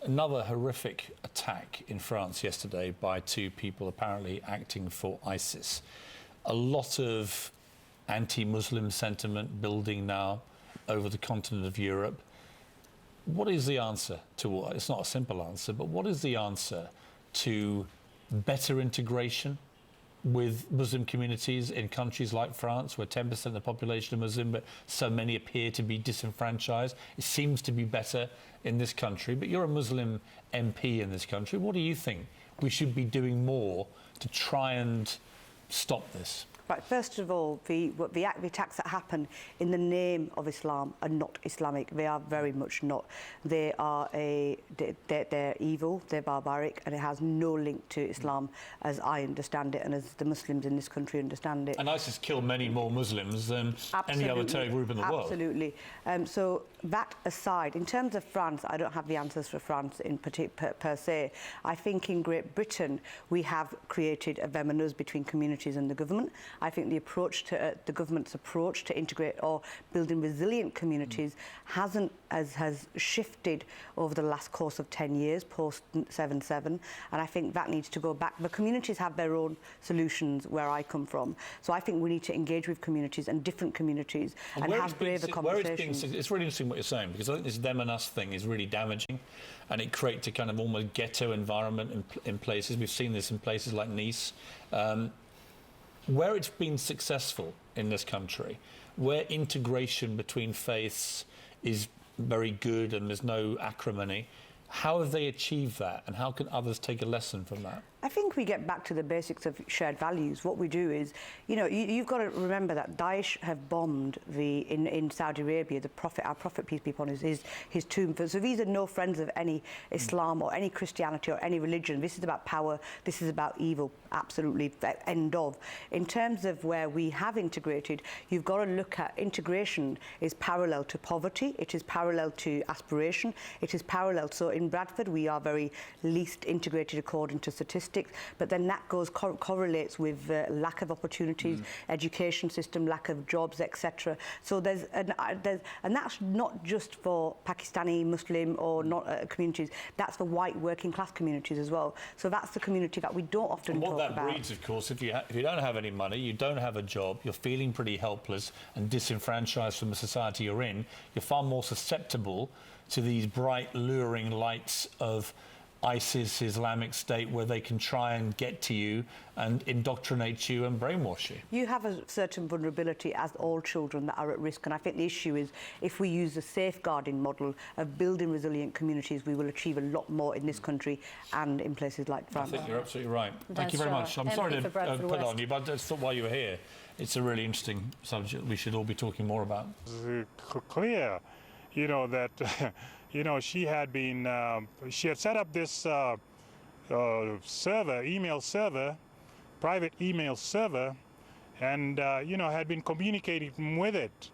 Another horrific attack in France yesterday by two people apparently acting for ISIS. A lot of anti-Muslim sentiment building now over the continent of Europe. What is the answer to what? It's not a simple answer, but what is the answer to better integration with Muslim communities in countries like France, where 10% of the population are Muslim, but so many appear to be disenfranchised? It seems to be better in this country, but you're a Muslim MP in this country. What do you think we should be doing more to try and stop this? Right, first of all, the attacks that happen in the name of Islam are not Islamic. They are very much not. They're evil, they're barbaric, and it has no link to Islam as I understand it and as the Muslims in this country understand it. And ISIS killed many more Muslims than any other terror group in the world. Absolutely. So that aside, in terms of France, I don't have the answers for France in per se. I think in Great Britain we have created a them and us between communities and the government. I think the approach to the government's approach to integrate or building resilient communities has shifted over the last course of 10 years post 7/7, and I think that needs to go back. The communities have their own solutions where I come from, so I think we need to engage with communities and different communities and have braver conversations. It's really interesting what you're saying, because I think this them and us thing is really damaging, and it creates a kind of almost ghetto environment in places. We've seen this in places like Nice. Where it's been successful in this country, where integration between faiths is very good and there's no acrimony, how have they achieved that, and how can others take a lesson from that? I think we get back to the basics of shared values. What we do is, you know, you've got to remember that Daesh have bombed in Saudi Arabia, our Prophet, peace be upon his tomb. So these are no friends of any Islam or any Christianity or any religion. This is about power. This is about evil. Absolutely, end of. In terms of where we have integrated, you've got to look at integration is parallel to poverty. It is parallel to aspiration. It is parallel. So in Bradford, we are very least integrated according to statistics. But then that correlates with lack of opportunities, education system, lack of jobs, etc. So and that's not just for Pakistani, Muslim or not communities. That's for white working class communities as well. So that's the community that we don't often talk about. What that breeds, of course, if you don't have any money, you don't have a job, you're feeling pretty helpless and disenfranchised from the society you're in, you're far more susceptible to these bright, luring lights of ISIS, Islamic State, where they can try and get to you and indoctrinate you and brainwash you. You have a certain vulnerability as all children that are at risk, and I think the issue is if we use the safeguarding model of building resilient communities, we will achieve a lot more in this country and in places like France. I think you're absolutely right. Thank you very much. I'm sorry to put on you, but I just thought while you were here, it's a really interesting subject we should all be talking more about. It's clear, you know, that you know, she had set up this server, email server, private email server, and you know, had been communicating with it